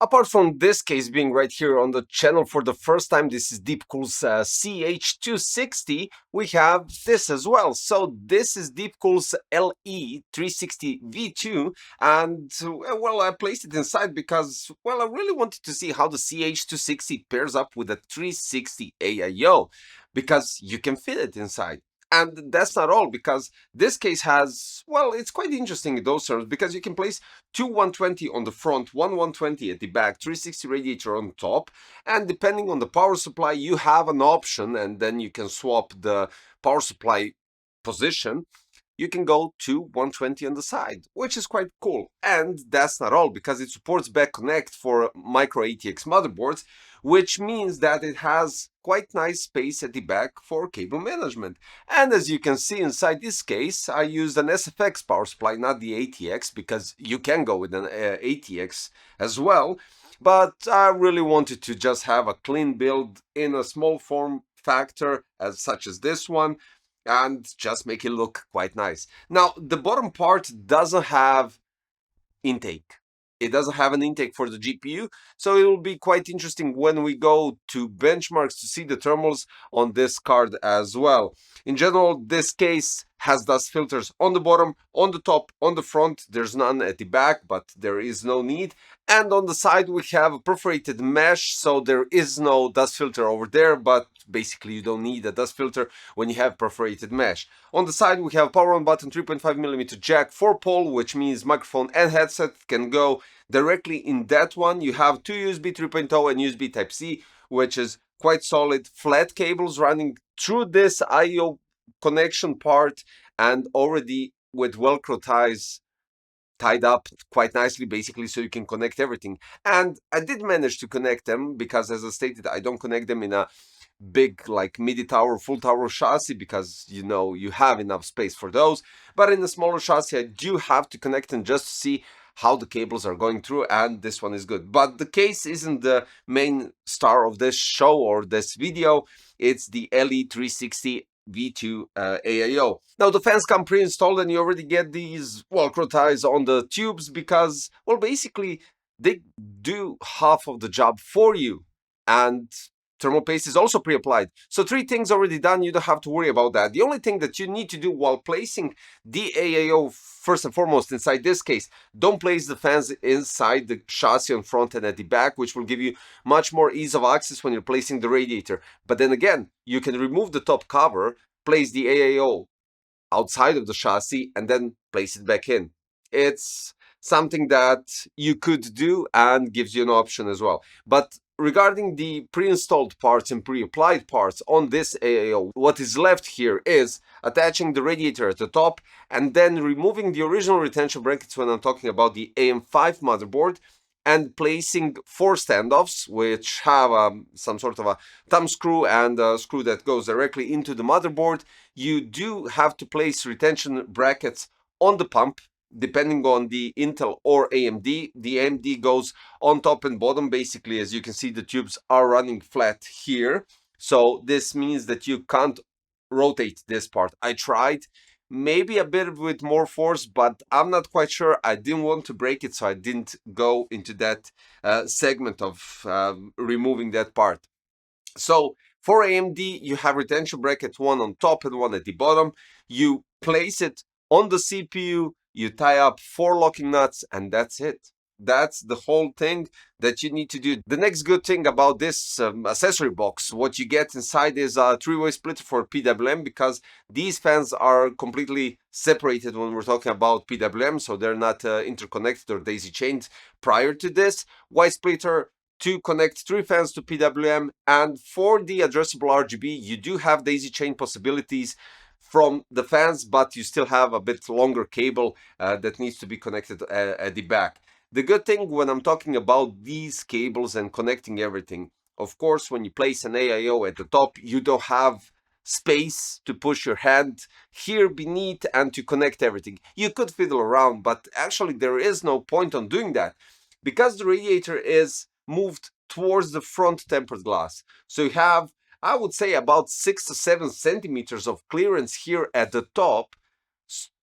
Apart from this case being right here on the channel for the first time, this is Deepcool's CH260, we have this as well. So this is Deepcool's LE360 V2, and well, I placed it inside because, well, I really wanted to see how the CH260 pairs up with the 360 AIO, because you can fit it inside. And that's not all, because this case has, well, it's quite interesting in those terms, because you can place two 120 on the front, one 120 at the back, 360 radiator on top, and depending on the power supply, you have an option, and then you can swap the power supply position. You can go to 120 on the side, which is quite cool. And that's not all, because it supports back connect for micro ATX motherboards, which means that it has quite nice space at the back for cable management. And as you can see inside this case, I used an SFX power supply, not the ATX, because you can go with an ATX as well. But I really wanted to just have a clean build in a small form factor such as this one, and just make it look quite nice. Now, the bottom part doesn't have intake. It doesn't have an intake for the GPU, so it will be quite interesting when we go to benchmarks to see the thermals on this card as well. In general, this case has dust filters on the bottom, on the top, on the front. There's none at the back, but there is no need. And on the side, we have a perforated mesh, so there is no dust filter over there, but basically you don't need a dust filter when you have perforated mesh. On the side, we have power on button, 3.5mm jack, 4-pole, which means microphone and headset can go directly in that one. You have two USB 3.0 and USB Type-C, which is quite solid. Flat cables running through this IO connection part, and already with Velcro ties tied up quite nicely, basically, so you can connect everything. And I did manage to connect them, because as I stated, I don't connect them in a big like midi tower, full tower chassis, because you know you have enough space for those. But in a smaller chassis, I do have to connect them just to see how the cables are going through, and this one is good. But the case isn't the main star of this show or this video. It's the LE360 V2 AIO. Now the fans come pre-installed, and you already get these Velcro ties on the tubes, because, well, basically they do half of the job for you, and thermal paste is also pre-applied. So three things already done, you don't have to worry about that. The only thing that you need to do while placing the AIO, first and foremost, inside this case, don't place the fans inside the chassis on front and at the back, which will give you much more ease of access when you're placing the radiator. But then again, you can remove the top cover, place the AIO outside of the chassis, and then place it back in. It's something that you could do and gives you an option as well. But regarding the pre-installed parts and pre-applied parts on this AIO, what is left here is attaching the radiator at the top, and then removing the original retention brackets when I'm talking about the AM5 motherboard, and placing 4 standoffs, which have some sort of a thumb screw and a screw that goes directly into the motherboard. You do have to place retention brackets on the pump, depending on the Intel or AMD. The AMD goes on top and bottom. Basically, as you can see, the tubes are running flat here. So this means that you can't rotate this part. I tried, maybe a bit with more force, but I'm not quite sure. I didn't want to break it, so I didn't go into that segment of removing that part. So for AMD, you have retention bracket, one on top and one at the bottom. You place it on the CPU, you tie up 4 locking nuts, and that's it. That's the whole thing that you need to do. The next good thing about this accessory box, what you get inside is a 3-way splitter for PWM, because these fans are completely separated when we're talking about PWM, so they're not interconnected or daisy chained prior to this. Y splitter to connect 3 fans to PWM, and for the addressable RGB, you do have daisy chain possibilities from the fans, but you still have a bit longer cable that needs to be connected at the back. The good thing when I'm talking about these cables and connecting everything, of course, when you place an AIO at the top, you don't have space to push your hand here beneath and to connect everything. You could fiddle around, but actually there is no point on doing that, because the radiator is moved towards the front tempered glass. So you have, I would say, about 6 to 7 centimeters of clearance here at the top.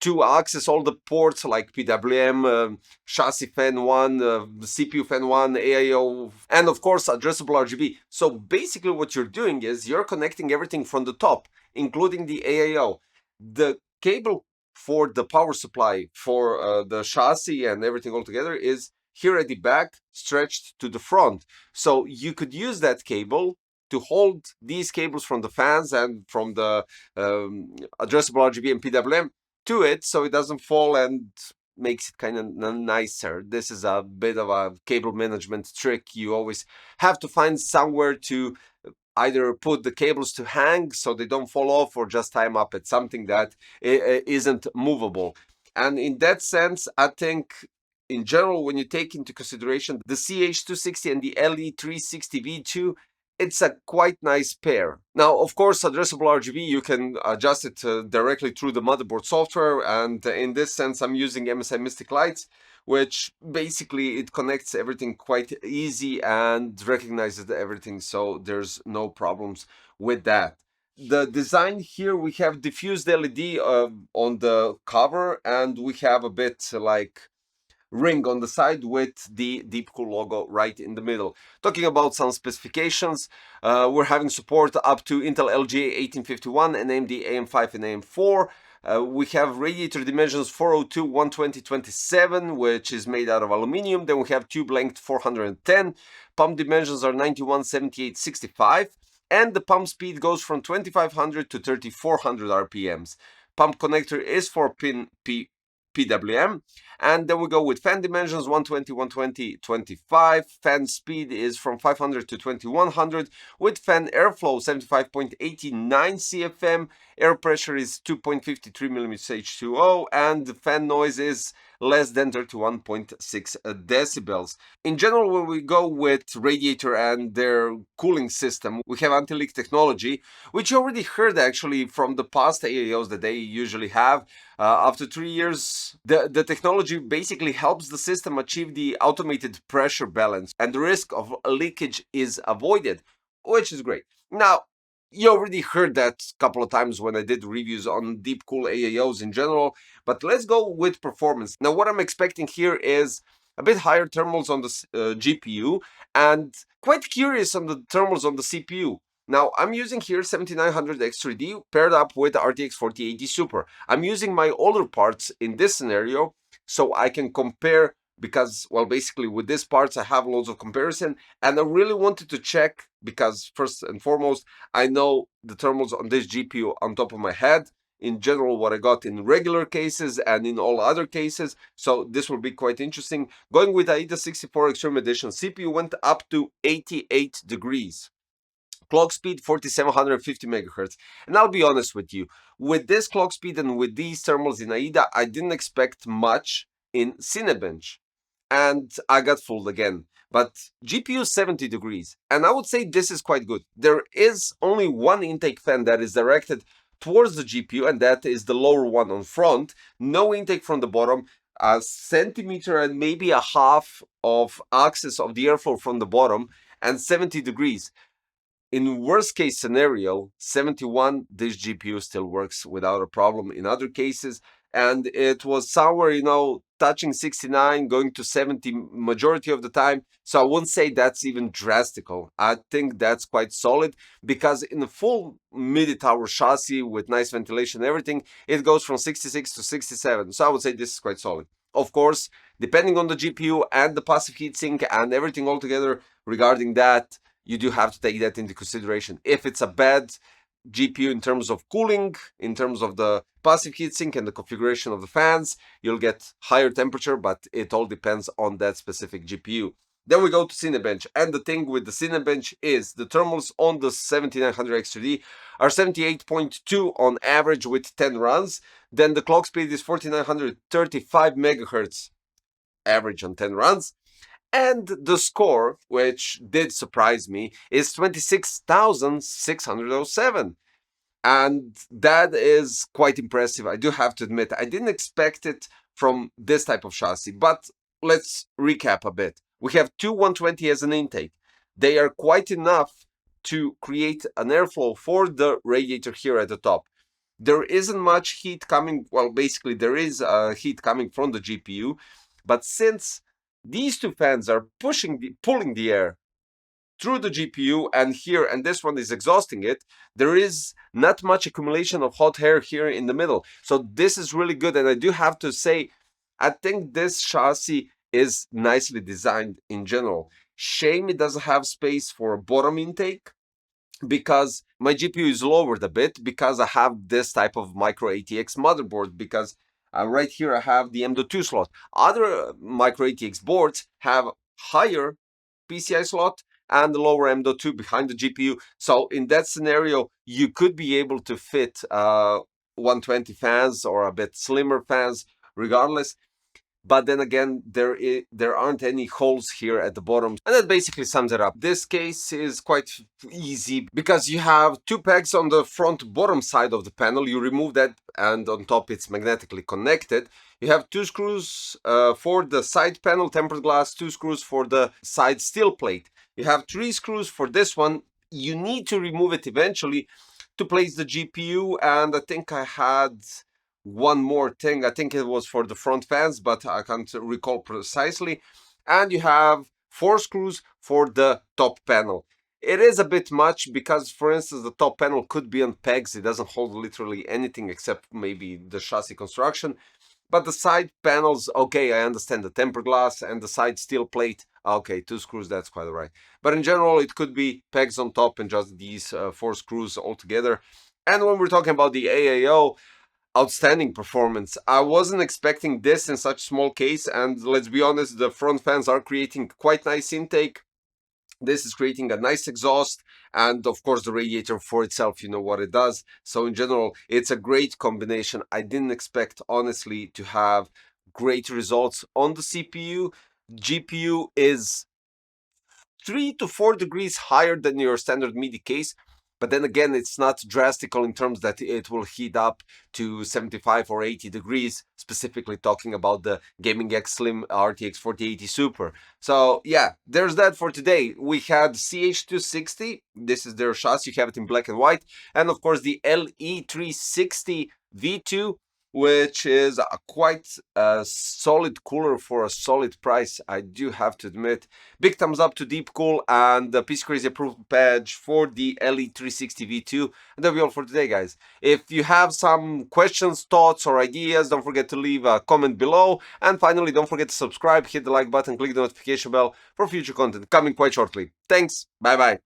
to access all the ports like PWM, chassis fan 1, CPU fan 1, AIO, and of course addressable RGB. So basically what you're doing is you're connecting everything from the top, including the AIO. The cable for the power supply for the chassis and everything all together is here at the back, stretched to the front. So you could use that cable to hold these cables from the fans and from the addressable RGB and PWM to it, so it doesn't fall and makes it kind of nicer. This is a bit of a cable management trick. You always have to find somewhere to either put the cables to hang so they don't fall off, or just tie them up at something that isn't movable. And in that sense, I think in general, when you take into consideration the CH260 and the LE360 V2, it's a quite nice pair. Now, of course, addressable RGB, you can adjust it directly through the motherboard software, and in this sense, I'm using MSI Mystic Lights, which basically it connects everything quite easy and recognizes everything, so there's no problems with that. The design here, we have diffused LED on the cover, and we have a bit like ring on the side with the Deepcool logo right in the middle. Talking about some specifications, we're having support up to Intel LGA 1851 and AMD AM5 and AM4. We have radiator dimensions 402, 120, 27, which is made out of aluminum. Then we have tube length 410. Pump dimensions are 91, 78, 65. And the pump speed goes from 2500 to 3400 RPMs. Pump connector is 4-pin PWM. And then we go with fan dimensions 120, 120, 25. Fan speed is from 500 to 2100 with fan airflow 75.89 CFM. Air pressure is 2.53 millimeters H2O, and the fan noise is less than 31.6 decibels. In general, when we go with radiator and their cooling system, we have anti-leak technology, which you already heard actually from the past AIOs that they usually have. After 3 years, the technology basically helps the system achieve the automated pressure balance, and the risk of leakage is avoided, which is great. Now, you already heard that a couple of times when I did reviews on Deepcool AIOs in general, but let's go with performance. Now, what I'm expecting here is a bit higher thermals on the GPU, and quite curious on the thermals on the CPU. Now, I'm using here 7900 X3D paired up with RTX 4080 Super. I'm using my older parts in this scenario so I can compare, because, well, basically with these parts I have loads of comparison, and I really wanted to check because first and foremost, I know the thermals on this GPU on top of my head, in general what I got in regular cases and in all other cases, so this will be quite interesting. Going with AIDA 64 Extreme Edition, CPU went up to 88 degrees. Clock speed 4750 megahertz. And I'll be honest with you, with this clock speed and with these thermals in AIDA, I didn't expect much in Cinebench, and I got fooled again. But GPU 70 degrees, and I would say this is quite good. There is only one intake fan that is directed towards the GPU, and that is the lower one on front. No intake from the bottom. A centimeter and maybe a half of access of the airflow from the bottom, and 70 degrees. In worst case scenario, 71, this GPU still works without a problem in other cases. And it was somewhere, touching 69, going to 70 majority of the time. So I wouldn't say that's even drastical. I think that's quite solid, because in a full midi-tower chassis with nice ventilation and everything, it goes from 66 to 67. So I would say this is quite solid. Of course, depending on the GPU and the passive heatsink and everything altogether regarding that, you do have to take that into consideration. If it's a bad GPU in terms of cooling, in terms of the passive heatsink and the configuration of the fans, you'll get higher temperature, but it all depends on that specific GPU. Then we go to Cinebench, and the thing with the Cinebench is the thermals on the 7900 X3D are 78.2 on average with 10 runs. Then the clock speed is 4935 megahertz average on 10 runs. And the score, which did surprise me, is 26,607. And that is quite impressive. I do have to admit, I didn't expect it from this type of chassis. But let's recap a bit. We have two 120 as an intake. They are quite enough to create an airflow for the radiator here at the top. There isn't much heat coming, well, basically there is heat coming from the GPU, but since these two fans are pulling the air through the GPU and here, and this one is exhausting it, there is not much accumulation of hot air here in the middle. So this is really good, and I do have to say, I think this chassis is nicely designed in general. Shame it doesn't have space for a bottom intake, because my GPU is lowered a bit because I have this type of micro ATX motherboard, because right here I have the M.2 slot. Other micro ATX boards have higher PCI slot and the lower M.2 behind the GPU. So in that scenario, you could be able to fit 120 fans or a bit slimmer fans regardless. But then again, there aren't any holes here at the bottom, and that basically sums it up. This case is quite easy because you have two pegs on the front bottom side of the panel. You remove that, and on top it's magnetically connected. You have two screws for the side panel tempered glass, two screws for the side steel plate. You have three screws for this one. You need to remove it eventually to place the GPU, and I think I had one more thing. I think it was for the front fans, but I can't recall precisely. And you have four screws for the top panel. It is a bit much because, for instance, the top panel could be on pegs. It doesn't hold literally anything except maybe the chassis construction. But the side panels, okay, I understand the tempered glass and the side steel plate. Okay, two screws, that's quite all right. But in general, it could be pegs on top and just these four screws all together. And when we're talking about the AIO, outstanding performance. I wasn't expecting this in such small case, and let's be honest, the front fans are creating quite nice intake. This is creating a nice exhaust, and of course the radiator for itself, you know what it does. So in general, it's a great combination. I didn't expect, honestly, to have great results on the CPU. GPU is 3 to 4 degrees higher than your standard MIDI case. But then again, it's not drastical in terms that it will heat up to 75 or 80 degrees, specifically talking about the Gaming X Slim RTX 4080 Super. So yeah, there's that for today. We had CH260, this is their chassis, you have it in black and white, and of course the LE360 V2, which is a quite solid cooler for a solid price, I do have to admit. Big thumbs up to Deepcool and the PC Crazy approval badge for the LE360 V2. And that'll be all for today, guys. If you have some questions, thoughts, or ideas, don't forget to leave a comment below. And finally, don't forget to subscribe, hit the like button, click the notification bell for future content coming quite shortly. Thanks, bye bye.